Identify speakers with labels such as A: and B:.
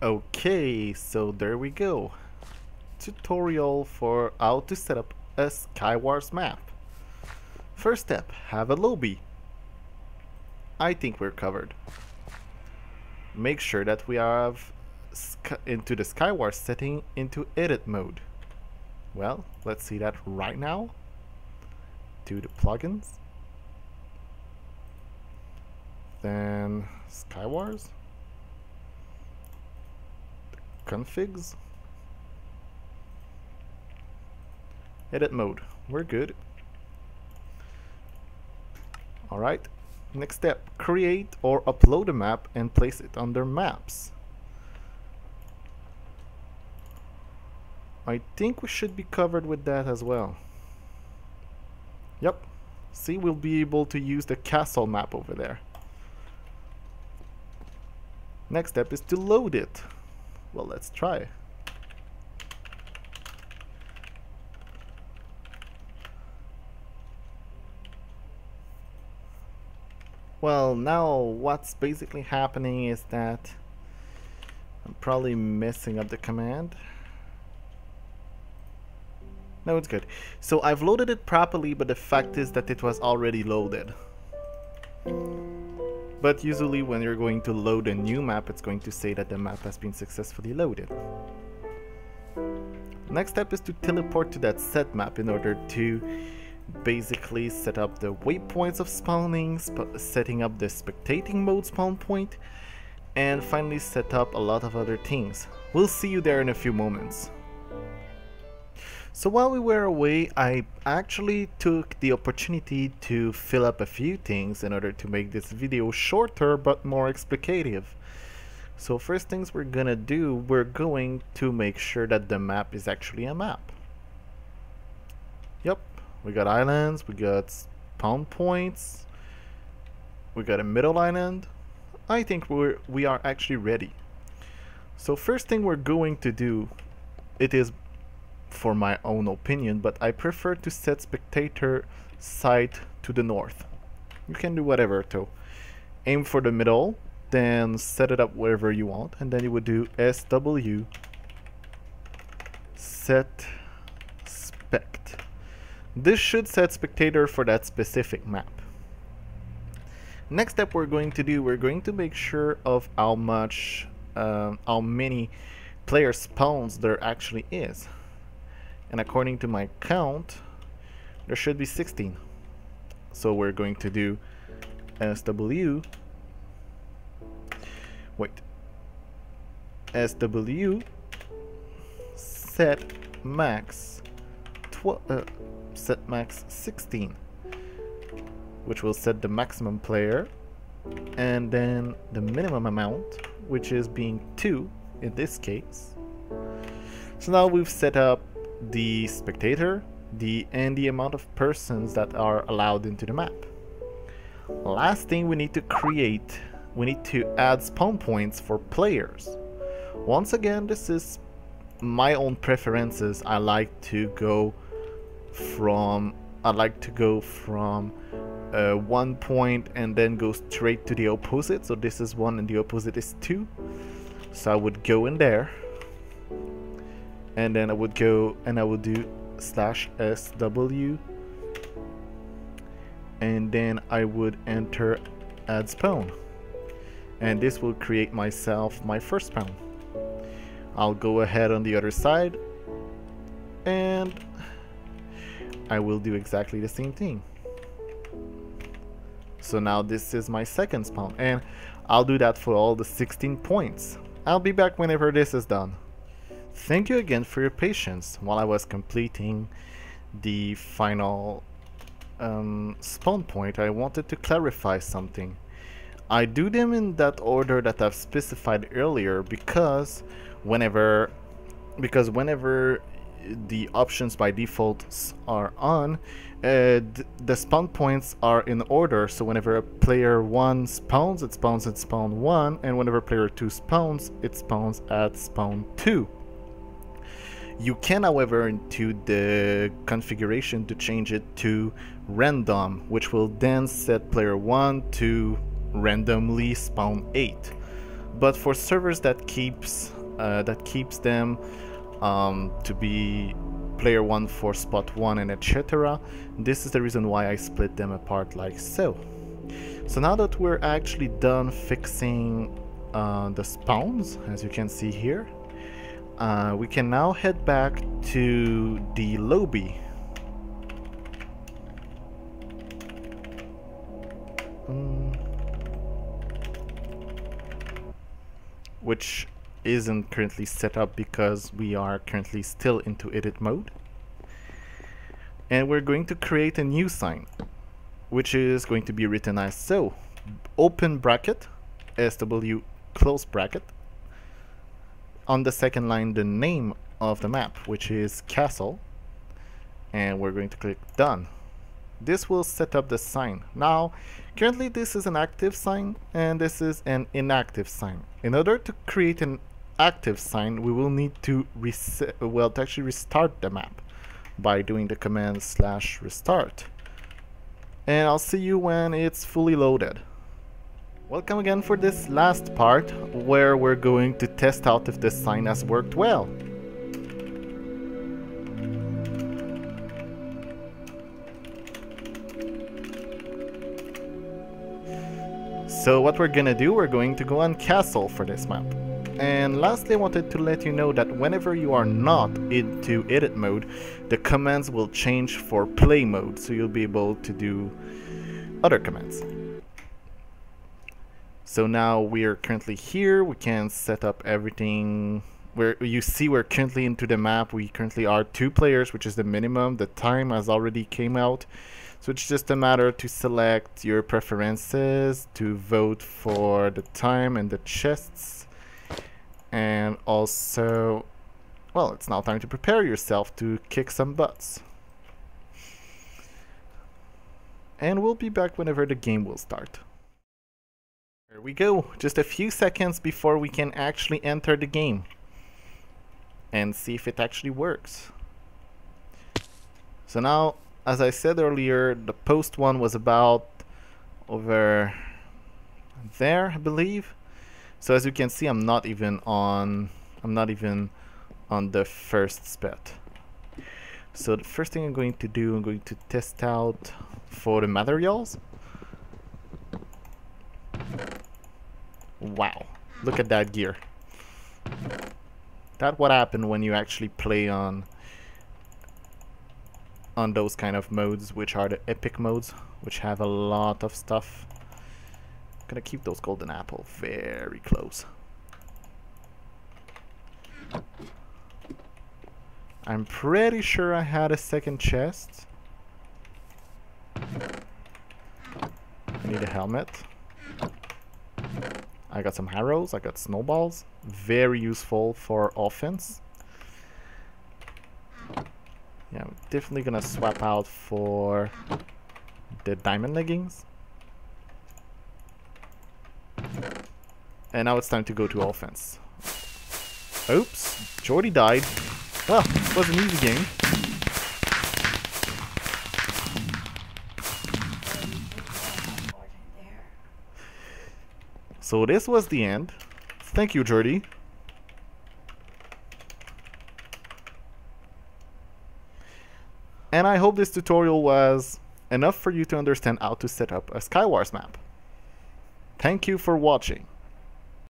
A: Okay, so there we go. Tutorial for how to set up a Skywars map. First step, have a lobby. I think we're covered. Make sure that we have into the Skywars setting into edit mode. Well, let's see that right now. To the plugins. Then Skywars. Configs. Edit mode. We're good. Alright. Next step. Create or upload a map and place it under maps. I think we should be covered with that as well. Yep. See, we'll be able to use the castle map over there. Next step is to load it. Well, let's try. Well, now what's basically happening is that I'm probably messing up the command. No, it's good. So I've loaded it properly, but the fact is that it was already loaded. But usually when you're going to load a new map, it's going to say that the map has been successfully loaded. Next step is to teleport to that set map in order to basically set up the waypoints of spawning, setting up the spectating mode spawn point, and finally set up a lot of other things. We'll see you there in a few moments. So while we were away, I actually took the opportunity to fill up a few things in order to make this video shorter but more explicative. So first things we're gonna do, we're going to make sure that the map is actually a map. Yep, we got islands, we got spawn points, we got a middle island. I think we are actually ready. So first thing we're going to do, it is for my own opinion, but I prefer to set spectator site to the north. You can do whatever though. Aim for the middle, then set it up wherever you want, and then you would do SW set spect. This should set spectator for that specific map. Next step we're going to do, we're going to make sure of how many player spawns there actually is. And according to my count, there should be 16. So we're going to do SW set max set max 16, which will set the maximum player, and then the minimum amount, which is being 2 in this case. So now we've set up the spectator, and the amount of persons that are allowed into the map. Last thing we need to create, we need to add spawn points for players. Once again, this is my own preferences. I like to go from one point and then go straight to the opposite. So this is 1 and the opposite is 2. So I would go in there, and then I would go and I would do /SW, and then I would enter add spawn, and this will create myself my first spawn. I'll go ahead on the other side and I will do exactly the same thing. So now this is my second spawn, and I'll do that for all the 16 points. I'll be back whenever this is done. Thank you again for your patience while I was completing the final spawn point. I wanted to clarify something. I do them in that order that I've specified earlier because whenever the options by default are on, the spawn points are in order. So whenever a player 1 spawns, it spawns at spawn 1, and whenever player 2 spawns, it spawns at spawn 2. You can, however, into the configuration to change it to random, which will then set player 1 to randomly spawn 8. but for servers that keeps them to be player 1 for spot 1 and etc. This is the reason why I split them apart like so. So now that we're actually done fixing the spawns, as you can see here, we can now head back to the lobby. Which isn't currently set up because we are currently still into edit mode. And we're going to create a new sign, which is going to be written as so: open bracket, SW close bracket. On the second line, the name of the map, which is castle, and we're going to click done. This will set up the sign. Now, currently this is an active sign and this is an inactive sign. In order to create an active sign, we will need to actually restart the map by doing the command /restart. And I'll see you when it's fully loaded. Welcome again for this last part, where we're going to test out if this sign has worked well. So what we're gonna do, we're going to go on castle for this map. And lastly, I wanted to let you know that whenever you are not into edit mode, the commands will change for play mode, so you'll be able to do other commands. So now we're currently here, we can set up everything. Where you see we're currently into the map, we currently are 2 players, which is the minimum. The time has already came out. So it's just a matter to select your preferences, to vote for the time and the chests. And also, well, it's now time to prepare yourself to kick some butts. And we'll be back whenever the game will start. Here we go, just a few seconds before we can actually enter the game and see if it actually works. So now, as I said earlier, the post one was about over there, I believe. So as you can see, I'm not even on the first spot. So the first thing I'm going to do, I'm going to test out for the materials. Wow, look at that gear. That's what happened when you actually play on those kind of modes, which are the epic modes, which have a lot of stuff. I'm gonna keep those golden apple very close. I'm pretty sure I had a second chest. I need a helmet. I got some arrows, I got snowballs. Very useful for offense. Yeah, I'm definitely gonna swap out for the diamond leggings. And now it's time to go to offense. Oops, Jordy died. Well, it was an easy game. So this was the end. Thank you, Jordy. And I hope this tutorial was enough for you to understand how to set up a Skywars map. Thank you for watching.